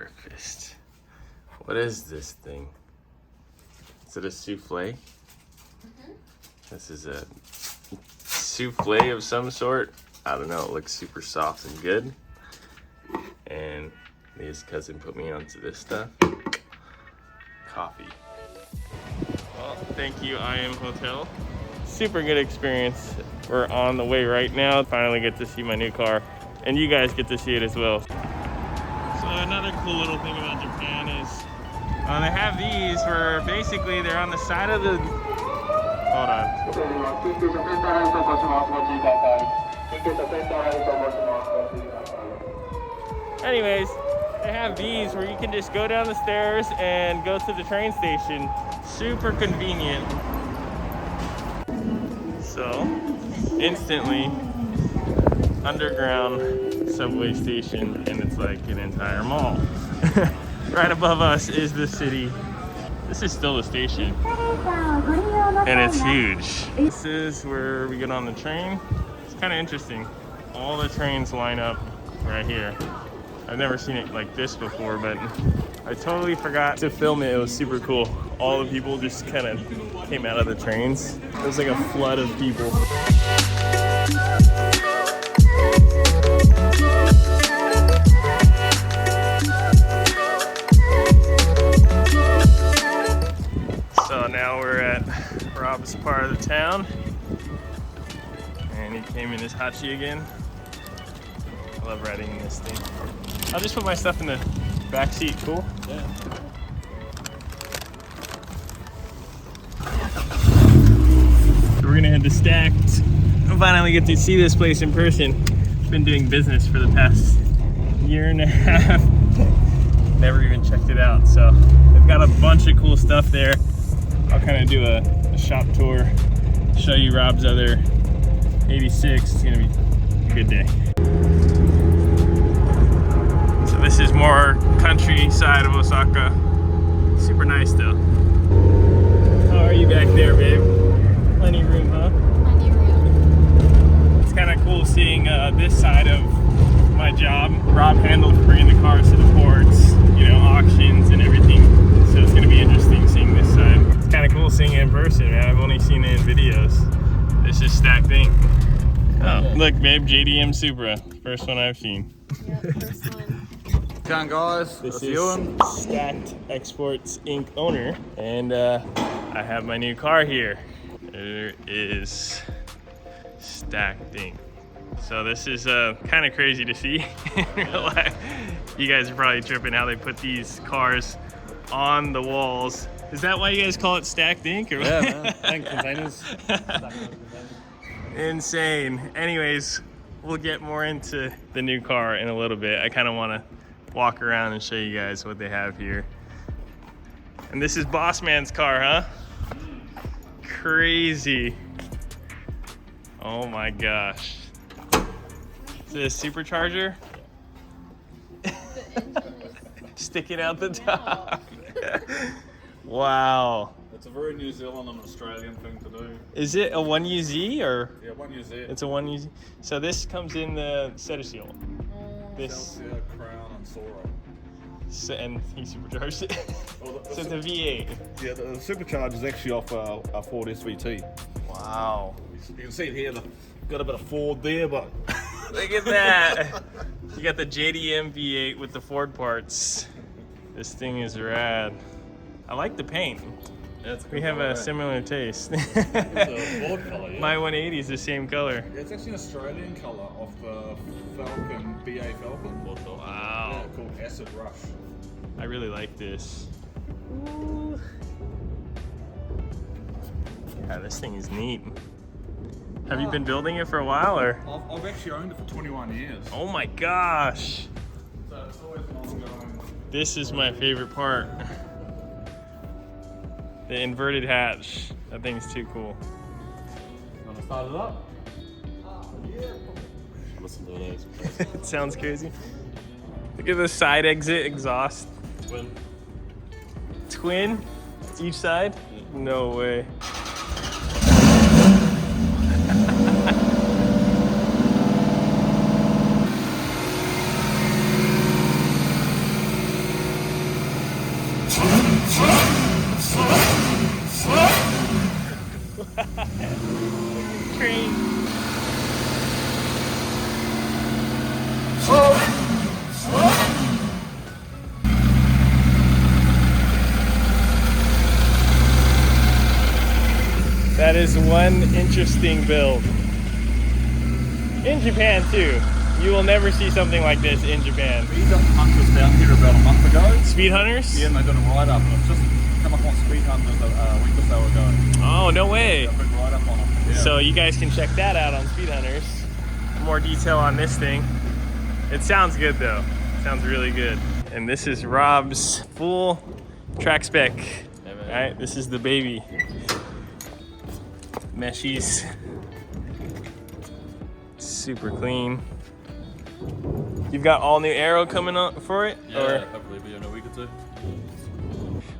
breakfast. What is this thing? Is it a souffle? This is a souffle of some sort. I don't know, it looks super soft and good. And his cousin put me onto this stuff. Coffee. Well, thank you, I Am Hotel. Super good experience. We're on the way right now. Finally get to see my new car. And you guys get to see it as well. So another cool little thing about Japan is they have these where basically they're on the side of the... Hold on. Anyways, they have these where you can just go down the stairs and go to the train station. Super convenient. So, instantly, underground subway station, and it's like an entire mall. Right above us is the city. This is still the station, and it's huge. This is where we get on the train. It's kind of interesting. All the trains line up right here. I've never seen it like this before, but I totally forgot to film it. It was super cool. All the people just kind of came out of the trains. It was like a flood of people. So now we're at Rob's part of the town. And he came in his Hachi again. I love riding in this thing. I'll just put my stuff in the back seat, cool? Yeah. So we're gonna head to Stacked. I finally get to see this place in person. I've been doing business for the past year and a half. Never even checked it out. So they've got a bunch of cool stuff there. I'll kind of do a shop tour, show you Rob's other 86. It's gonna be a good day. This is more countryside of Osaka. Super nice though. How are you back there, babe? Plenty of room, huh? Plenty of room. It's kind of cool seeing this side of my job. Rob handled bringing the cars to the ports, you know, auctions and everything. So it's gonna be interesting seeing this side. It's kind of cool seeing it in person, man. I've only seen it in videos. This is Stacked Inc. Oh, look, babe, JDM Supra. First one I've seen. Yep, first one. Can guys, This is Stacked Exports Inc. owner, and I have my new car here. There is Stacked Inc. So this is kind of crazy to see in real life. You guys are probably tripping how they put these cars on the walls. Is that why you guys call it Stacked Inc? Or Yeah, man. And containers. Insane. Anyways, we'll get more into the new car in a little bit. I kind of want to walk around and show you guys what they have here. And this is Boss Man's car, huh? Crazy. Oh my gosh. Is it a supercharger? Sticking out the top. Wow. It's a very New Zealand and Australian thing to do. Is it a 1UZ or? Yeah, 1UZ. It's a 1UZ. So this comes in the Cetaceal. This. Celsius, Crown, and Sora. So, and he supercharged it. Well, So it's a V8. Yeah, the supercharger is actually off a Ford SVT. Wow. You can see it here, got a bit of Ford there, but... Look at that. You got the JDM V8 with the Ford parts. This thing is rad. I like the paint. Yeah, it's a We good have color, a right? similar taste. It's a Ford colour, yeah. My 180 is the same color. Yeah, it's actually an Australian colour off the Falcon, BA Falcon. Wow. Yeah, called Acid Rush. I really like this. Ooh. Yeah, this thing is neat. Have you been building it for a while, or? I've actually owned it for 21 years. Oh my gosh. So it's always an ongoing... This is my favorite part. The inverted hatch. That thing's too cool. Wanna start it up? Yeah. Listen to those. It sounds crazy. Look at the side exit exhaust. Twin. Twin? Each side? No way. Train. That is one interesting build. In Japan too. You will never see something like this in Japan. We got hunters down here about a month ago. Speed hunters? Yeah, and they got a write-up, and it's just come up on speed hunters a week or so ago. Oh, no way. A big write-up on them. Yeah. So you guys can check that out on Speed Hunters. More detail on this thing. It sounds good though. Sounds really good. And this is Rob's full track spec. Yeah, All right, this is the baby. Meshies. Super clean. You've got all new aero coming up for it? Yeah, Or hopefully be in a week or two.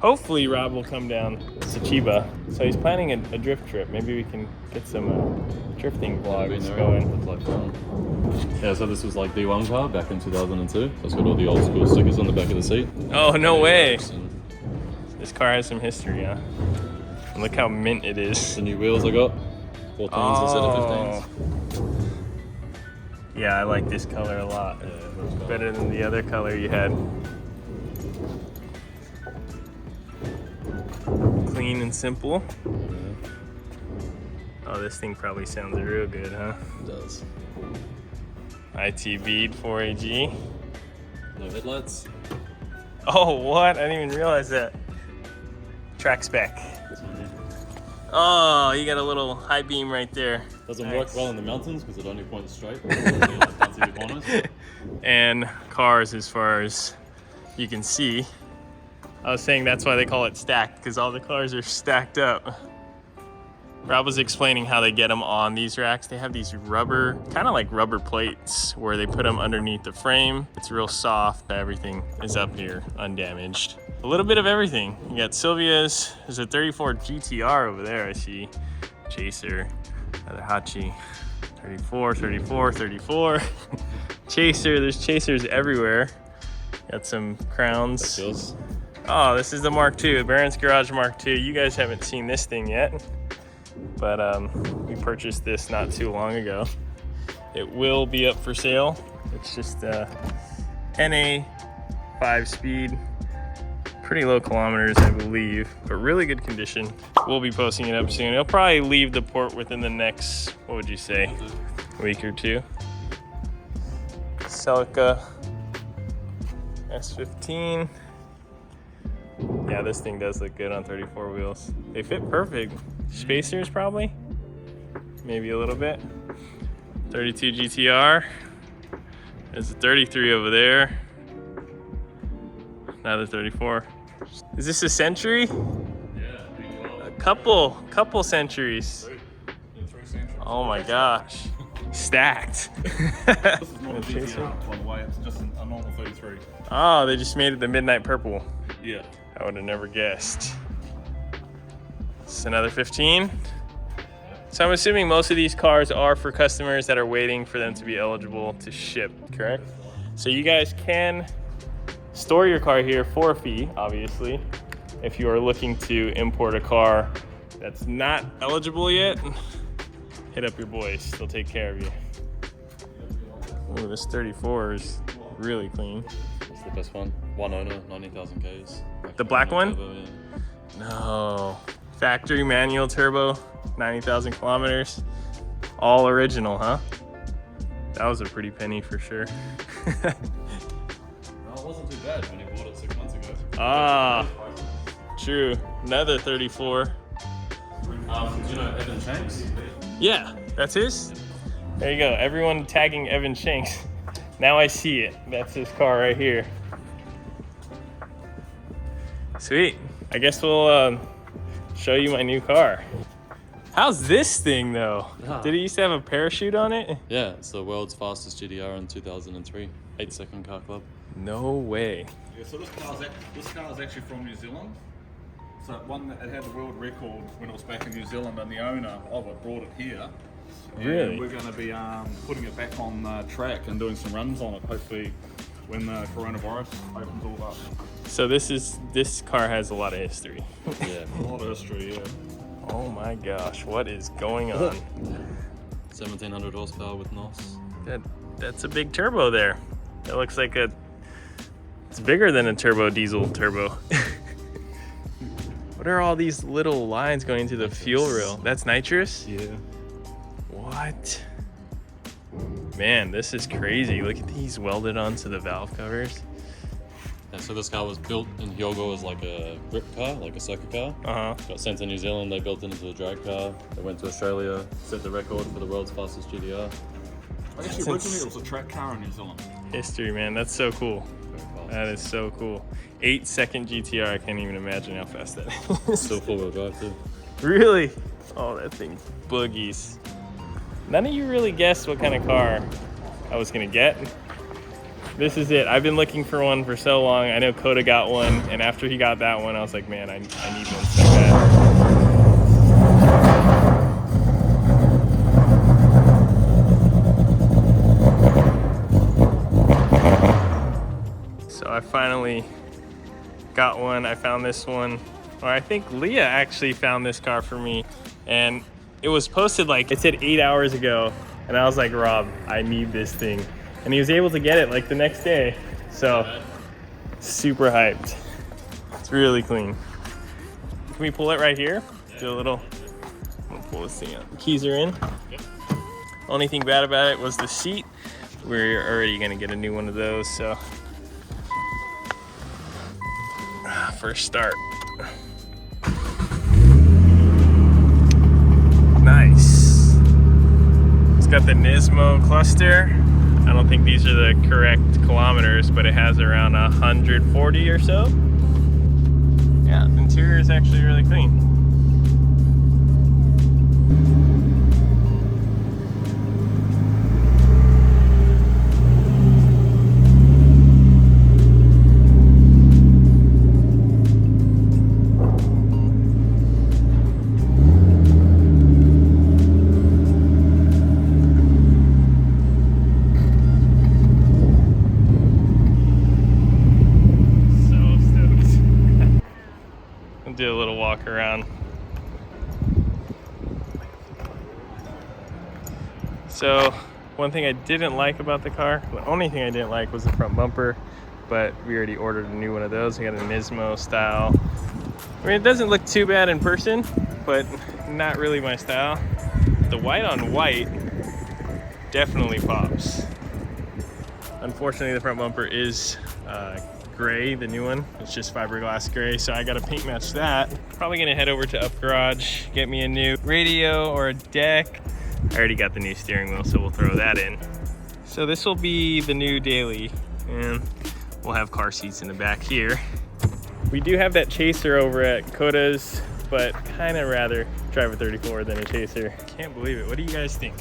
hopefully Rob will come down to Chiba. So he's planning a drift trip. Maybe we can get some drifting vlogs going. It's like fun. Yeah, so this was like D1 car back in 2002. So it's got all the old school stickers on the back of the seat. Oh, no way. And This car has some history, huh? And look how mint it is. the new wheels I got. 14s instead of 15s. Yeah, I like this color a lot. Yeah, that's cool. Better than the other color you had. Clean and simple. Oh, this thing probably sounds real good, huh? It does. IT bead 4AG. No headlights. Oh, what? I didn't even realize that. Track spec. Oh, you got a little high beam right there. Doesn't Nice. work well in the mountains because it only points straight. Can't see the corners. And cars, as far as you can see. I was saying that's why they call it stacked, because all the cars are stacked up. Rob was explaining how they get them on these racks. They have these rubber, kind of like rubber plates, where they put them underneath the frame. It's real soft. Everything is up here, undamaged. A little bit of everything. You got Silvia's. There's a 34 GTR over there, I see. Chaser, another Hachi. 34, 34, 34. Chaser, there's Chasers everywhere. Got some crowns. That's yours. Oh, this is the Mark II, Baron's Garage Mark II. You guys haven't seen this thing yet, but we purchased this not too long ago. It will be up for sale. It's just a NA 5-speed, pretty low kilometers, I believe, but really good condition. We'll be posting it up soon. It'll probably leave the port within the next, what would you say, week or two. Celica S15. Yeah, this thing does look good on 34 wheels. They fit perfect. Spacers probably, maybe a little bit. 32 GTR. There's a 33 over there. Another 34. Is this a Century? Yeah, A couple centuries. 3 centuries. Oh my gosh. Stacked. This is not a GTR, by the way. It's just a normal 33. Oh, they just made it the midnight purple. Yeah. I would have never guessed. It's another 15. So I'm assuming most of these cars are for customers that are waiting for them to be eligible to ship, correct? So you guys can store your car here for a fee, obviously. If you are looking to import a car that's not eligible yet, hit up your boys, they'll take care of you. Ooh, this 34 is really clean. It's the best one. One owner, 90,000 Ks. The black one? Turbo, yeah. No. Factory manual turbo, 90,000 kilometers. All original, huh? That was a pretty penny for sure. No, it wasn't too bad when you bought it 6 months ago. Ah, true. Another 34. Do you know Evan Shanks? Yeah, that's his? There you go. Everyone tagging Evan Shanks. Now I see it. That's his car right here. Sweet. I guess we'll show you my new car. How's this thing though? Ah. Did it used to have a parachute on it? Yeah, it's the world's fastest GDR in 2003. 8-second car club. No way. Yeah, so this car is actually from New Zealand. So it had the world record when it was back in New Zealand, and the owner of it brought it here. Really? And we're going to be putting it back on track and doing some runs on it. Hopefully, when the coronavirus opens all up. So this car has a lot of history. Yeah. A lot of history, yeah. Oh my gosh, what is going on? 1700 horsepower with NOS. That's a big turbo there. That looks like it's bigger than a turbo diesel turbo. What are all these little lines going into the fuel rail? That's nitrous? Yeah. What? Man, this is crazy. Look at these welded onto the valve covers. Yeah, so this car was built in Hyogo as like a grip car, like a circuit car. Uh-huh. Got sent to New Zealand, they built it into a drag car. They went to Australia, set the record for the world's fastest GDR. Actually, originally it was a track car in New Zealand. History, man. That's so cool. Very fast. That is so cool. 8-second GTR. I can't even imagine how fast that is. Still four-wheel drive too. Really? Oh, that thing boogies. None of you really guessed what kind of car I was gonna get. This is it. I've been looking for one for so long. I know Coda got one, and after he got that one, I was like, man, I need one so bad. So I finally got one. I found this one, or I think Leah actually found this car for me, and it was posted like, it said 8 hours ago, and I was like, Rob, I need this thing. And he was able to get it like the next day. So super hyped. It's really clean. Can we pull it right here? Do a little, I'm gonna pull this thing out. The keys are in. Only thing bad about it was the seat. We're already gonna get a new one of those, so. First start. Nice. It's got the Nismo cluster. I don't think these are the correct kilometers, but it has around 140 or so. Yeah, the interior is actually really clean. Do a little walk around. So one thing I didn't like about the car, the only thing I didn't like was the front bumper, but we already ordered a new one of those. We got a Nismo style. I mean, it doesn't look too bad in person, but not really my style. The white on white definitely pops. Unfortunately, the front bumper is gray, the new one. It's just fiberglass gray, so I gotta paint match that. Probably gonna head over to Up Garage, get me a new radio or a deck. I already got the new steering wheel, so we'll throw that in. So this will be the new daily, and we'll have car seats in the back here. We do have that Chaser over at Coda's, but kind of rather drive a 34 than a Chaser. Can't believe it. What do you guys think?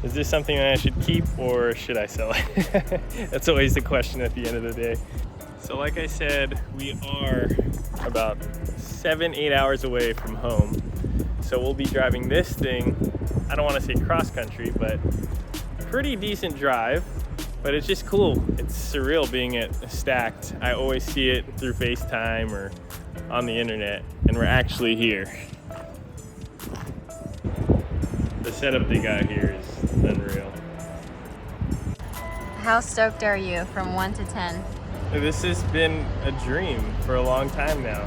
Is this something that I should keep or should I sell it? That's always the question at the end of the day. So like I said, we are about 7-8 hours away from home. So we'll be driving this thing, I don't want to say cross country, but pretty decent drive, but it's just cool. It's surreal being at Stacked. I always see it through FaceTime or on the internet, and we're actually here. The setup they got here is unreal. How stoked are you from 1 to 10? This has been a dream for a long time now,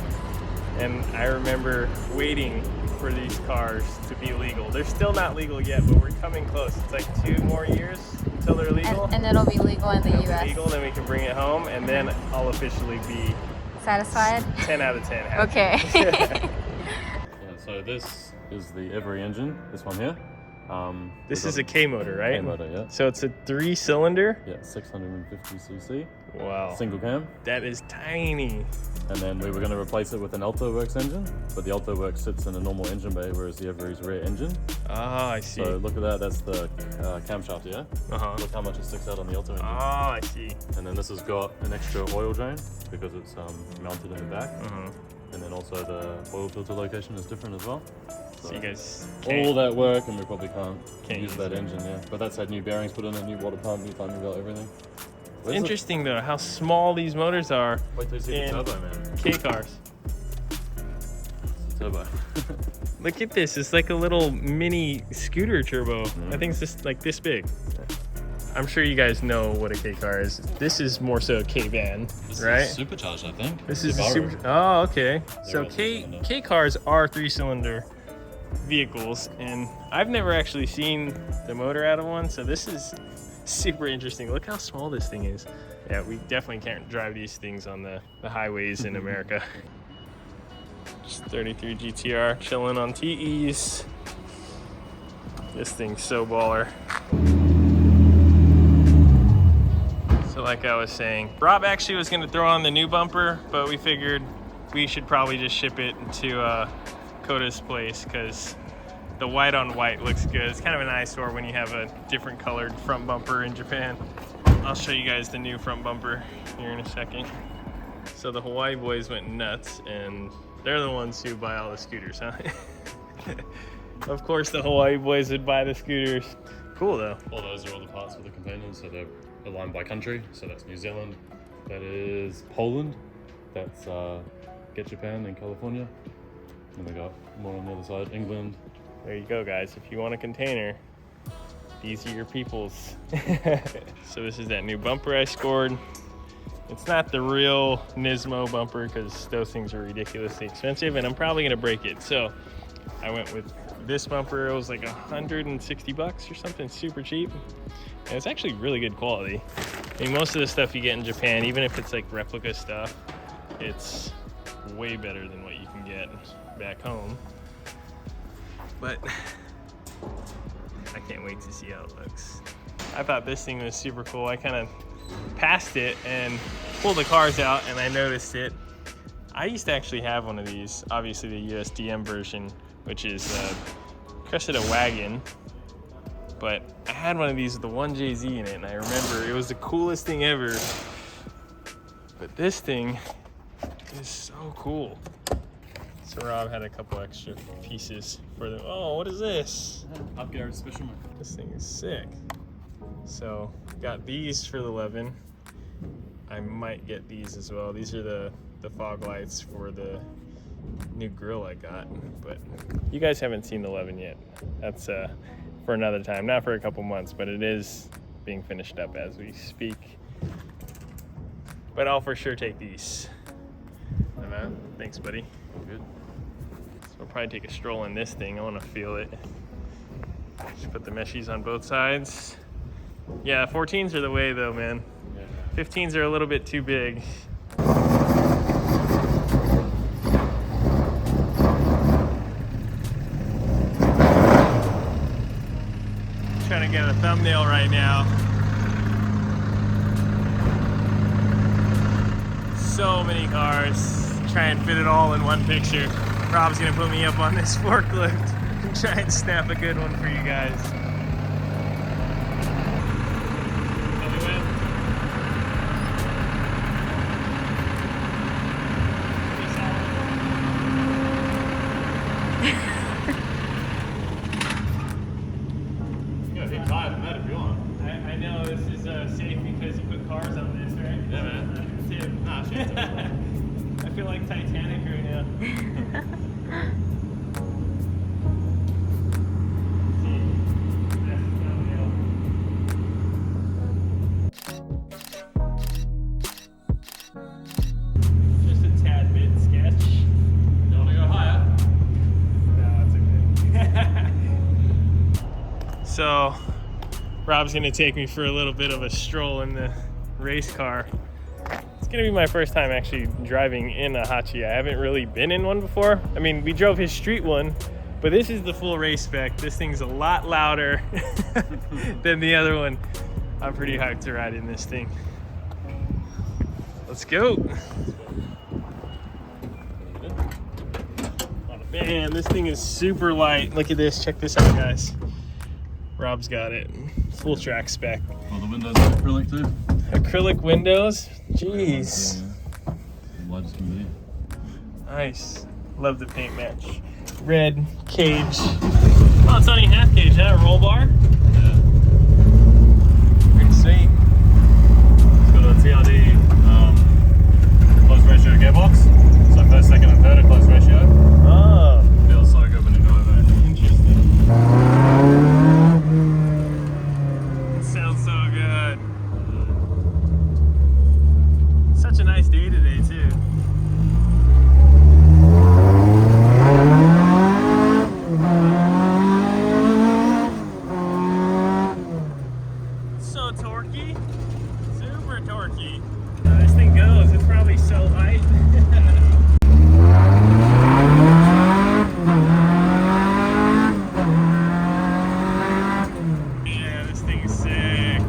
and I remember waiting for these cars to be legal. They're still not legal yet, but we're coming close. It's like 2 more years until they're legal. And it'll be legal in the It'll be US. legal, then we can bring it home, and then I'll officially be Satisfied? 10 out of 10. Happy. Okay. Yeah, so this is the Every engine, this one here. This is a K motor, right? K motor, yeah. So it's a 3-cylinder? Yeah, 650cc. Wow. Single cam. That is tiny. And then we were going to replace it with an AltoWorks engine, but the AltoWorks sits in a normal engine bay, whereas the Every's rear engine. Ah, I see. So look at that, that's the camshaft here. Uh-huh. Look how much it sticks out on the Alto engine. Oh, I see. And then this has got an extra oil drain because it's mounted in the back. Uh-huh. And then also the oil filter location is different as well. So you guys all that work, and we probably can't Can't use use that it. engine, yeah. But that's had new bearings put in it, new water pump, new timing belt, everything. It's interesting though how small these motors are Wait till you see the in turbo, man. K cars. Turbo. Look at this, it's like a little mini scooter turbo. I think it's just like this big. I'm sure you guys know what a K car is. This is more so a K van, right? Is supercharged, I think. This is a super. Oh, okay. So all K cars are 3-cylinder vehicles, and I've never actually seen the motor out of one. So this is super interesting. Look how small this thing is. Yeah, we definitely can't drive these things on the highways in America. Just 33 GTR chilling on TEs. This thing's so baller. So like I was saying, Rob actually was gonna throw on the new bumper, but we figured we should probably just ship it to Koda's place because the white on white looks good. It's kind of an eyesore when you have a different colored front bumper in Japan. I'll show you guys the new front bumper here in a second. So the Hawaii boys went nuts, and they're the ones who buy all the scooters, huh? Of course the Hawaii boys would buy the scooters. Cool though. All those are all the parts for the components, so they're aligned by country. So that's New Zealand, that is Poland, that's Get Japan in California, and we got more on the other side, England. There you go, guys. If you want a container, these are your peoples. So this is that new bumper I scored. It's not the real Nismo bumper because those things are ridiculously expensive and I'm probably gonna break it. So I went with this bumper. It was like 160 bucks or something, super cheap. And it's actually really good quality. I mean, most of the stuff you get in Japan, even if it's like replica stuff, it's way better than what you can get back home. But I can't wait to see how it looks. I thought this thing was super cool. I kind of passed it and pulled the cars out and I noticed it. I used to actually have one of these, obviously the USDM version, which is Cressida wagon. But I had one of these with the 1JZ in it and I remember it was the coolest thing ever. But this thing is so cool. So Rob had a couple extra pieces for them. Oh, what is this? Upgrade special, man. This thing is sick. So got these for the 11. I might get these as well. These are the fog lights for the new grill I got. But you guys haven't seen the 11 yet. That's for another time, not for a couple months, but it is being finished up as we speak. But I'll for sure take these. Hey, man. Thanks, buddy. Good. So I'll probably take a stroll in this thing. I want to feel it. Just put the meshies on both sides. Yeah, 14s are the way though, man. Yeah. 15s are a little bit too big. Trying to get a thumbnail right now. So many cars. Try and fit it all in one picture. Rob's gonna put me up on this forklift and try and snap a good one for you guys. I know this is safe because you put cars on this, right? Yeah, man. That's it. Nah, shit. I feel like Titanic right now. Just a tad bit sketch. You want to go higher? No, it's okay. So, Rob's gonna take me for a little bit of a stroll in the race car. It's gonna be my first time actually driving in a Hachi. I haven't really been in one before. I mean, we drove his street one, but this is the full race spec. This thing's a lot louder than the other one. I'm pretty hyped to ride in this thing. Let's go. Oh, man, this thing is super light. Look at this, check this out, guys. Rob's got it. Full track spec. Oh, the windows are acrylic too. Acrylic windows? Jeez. Yeah. Light as can be. Nice. Love the paint match. Red cage. Oh, it's only half cage, huh? Roll bar? Yeah. Pretty sweet. It's got VRD closed ratio gearbox. So first, second, and third are closed ratio. Oh, Feels so good when you drive it. interesting. It sounds so good. Such a nice day today, too. So torquey, super torquey. This thing goes, it's probably so light. Yeah, this thing is sick.